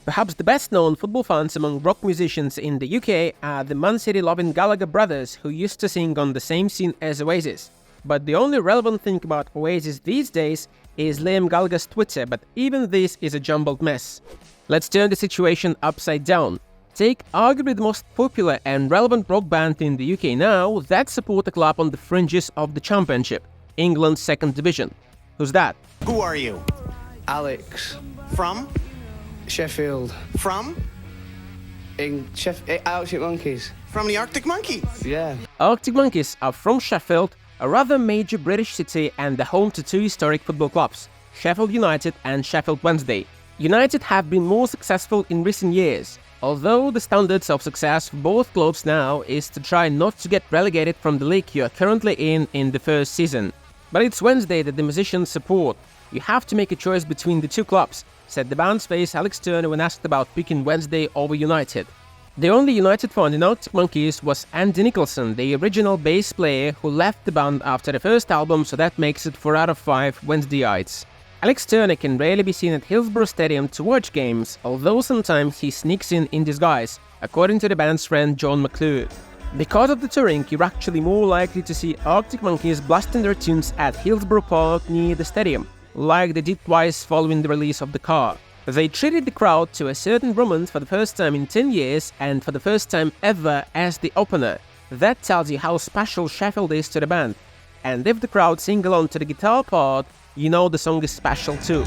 Perhaps the best-known football fans among rock musicians in the UK are the Man City-loving Gallagher brothers, who used to sing on the same scene as Oasis. But the only relevant thing about Oasis these days is Liam Gallagher's Twitter, but even this is a jumbled mess. Let's turn the situation upside down. Take arguably the most popular and relevant rock band in the UK now that support a club on the fringes of the Championship, England's second division. Who's that? Who are you? Alex. From? Sheffield. From? Arctic Monkeys. From the Arctic Monkeys. Yeah. Arctic Monkeys are from Sheffield, a rather major British city and the home to two historic football clubs, Sheffield United and Sheffield Wednesday. United have been more successful in recent years, although the standards of success for both clubs now is to try not to get relegated from the league you are currently in the first season. But it's Wednesday that the musicians support. You have to make a choice between the two clubs, said the band's face Alex Turner when asked about picking Wednesday over United. The only United fan in Arctic Monkeys was Andy Nicholson, the original bass player who left the band after the first album, so that makes it 4 out of 5 Wednesdayites. Alex Turner can rarely be seen at Hillsborough Stadium to watch games, although sometimes he sneaks in disguise, according to the band's friend John McClure. Because of the touring, you're actually more likely to see Arctic Monkeys blasting their tunes at Hillsborough Park near the stadium, like they did twice following the release of The Car. They treated the crowd to a certain moment for the first time in 10 years and for the first time ever as the opener. That tells you how special Sheffield is to the band. And if the crowd sing along to the guitar part, you know the song is special too.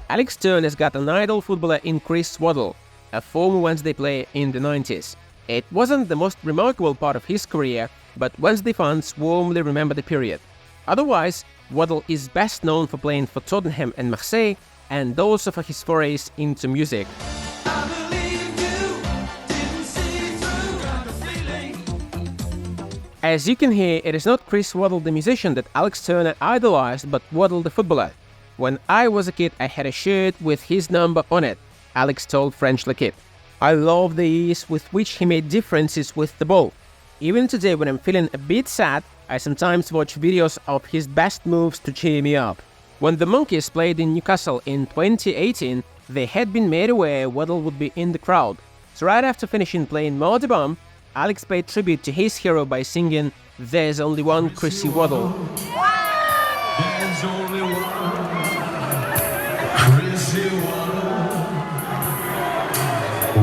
Alex Turner has got an idol footballer in Chris Waddle, a former Wednesday player in the 90s. It wasn't the most remarkable part of his career, but Wednesday fans warmly remember the period. Otherwise, Waddle is best known for playing for Tottenham and Marseille, and also for his forays into music. As you can hear, it is not Chris Waddle the musician that Alex Turner idolized, but Waddle the footballer. When I was a kid, I had a shirt with his number on it, Alex told French Le Kid. I love the ease with which he made differences with the ball. Even today, when I'm feeling a bit sad, I sometimes watch videos of his best moves to cheer me up. When the Monkeys played in Newcastle in 2018, they had been made aware Waddle would be in the crowd. So right after finishing playing Mardy Bum, Alex paid tribute to his hero by singing "There's Only One Chrissy Waddle." There's only one Chrissy Waddle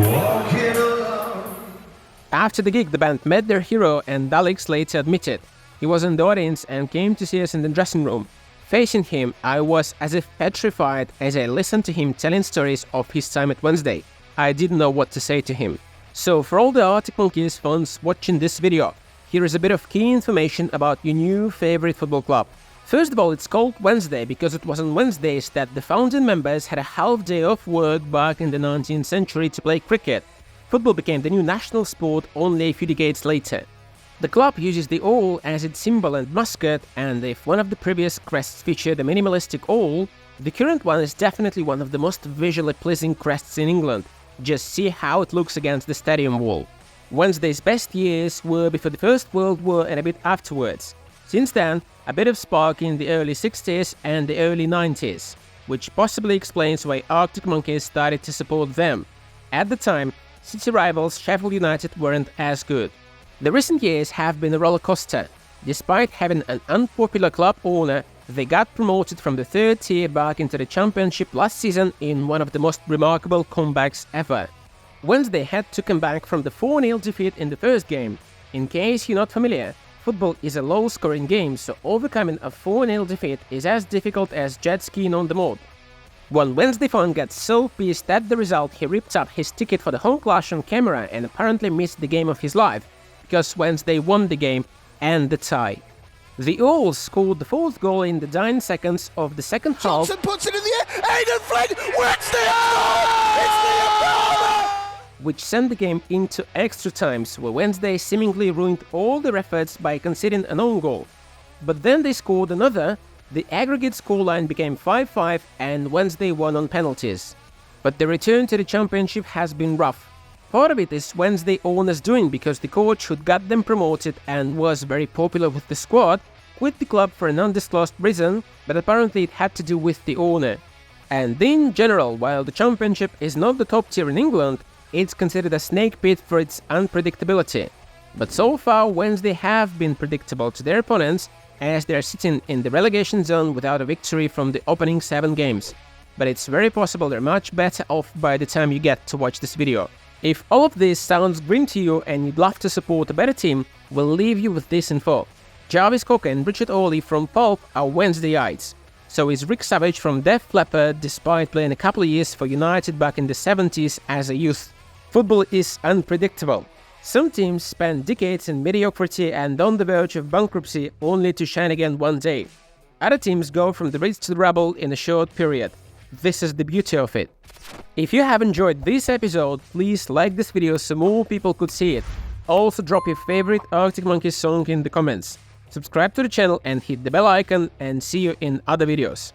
walking along. After the gig, the band met their hero, and Alex later admitted he was in the audience and came to see us in the dressing room. Facing him, I was as if petrified as I listened to him telling stories of his time at Wednesday. I didn't know what to say to him. So for all the Arctic Monkeys fans watching this video, here is a bit of key information about your new favorite football club. First of all, it's called Wednesday because it was on Wednesdays that the founding members had a half day off work back in the 19th century to play cricket. Football became the new national sport only a few decades later. The club uses the owl as its symbol and mascot, and if one of the previous crests featured a minimalistic owl, the current one is definitely one of the most visually pleasing crests in England. Just see how it looks against the stadium wall. Wednesday's best years were before the First World War and a bit afterwards. Since then, a bit of spark in the early 60s and the early 90s, which possibly explains why Arctic Monkeys started to support them. At the time, city rivals Sheffield United weren't as good. The recent years have been a roller coaster. Despite having an unpopular club owner, they got promoted from the third tier back into the Championship last season in one of the most remarkable comebacks ever. Wednesday had to come back from the 4-0 defeat in the first game. In case you're not familiar, football is a low-scoring game, so overcoming a 4-0 defeat is as difficult as jet skiing on the mud. One Wednesday fan got so pissed at the result he ripped up his ticket for the home clash on camera and apparently missed the game of his life, because Wednesday won the game and the tie. The Owls scored the fourth goal in the 9 seconds of the second half. Johnson puts it in the air. Aidan Flynn. Wednesday It's the Embalmer! Which sent the game into extra times, where Wednesday seemingly ruined all their efforts by conceding an own goal. But then they scored another, the aggregate scoreline became 5-5 and Wednesday won on penalties. But the return to the Championship has been rough. Part of it is Wednesday owners doing because the coach who got them promoted and was very popular with the squad quit the club for an undisclosed reason, but apparently it had to do with the owner. And in general, while the championship is not the top tier in England, it's considered a snake pit for its unpredictability. But so far, Wednesday have been predictable to their opponents, as they are sitting in the relegation zone without a victory from the opening 7 games. But it's very possible they're much better off by the time you get to watch this video. If all of this sounds green to you and you'd love to support a better team, we'll leave you with this info. Jarvis Cocker and Richard Hawley from Pulp are Wednesdayites. So is Rick Savage from Def Leppard, despite playing a couple of years for United back in the 70s as a youth. Football is unpredictable. Some teams spend decades in mediocrity and on the verge of bankruptcy only to shine again one day. Other teams go from the ridge to the rubble in a short period. This is the beauty of it. If you have enjoyed this episode, please like this video so more people could see it. Also drop your favorite Arctic Monkeys song in the comments. Subscribe to the channel and hit the bell icon, and see you in other videos.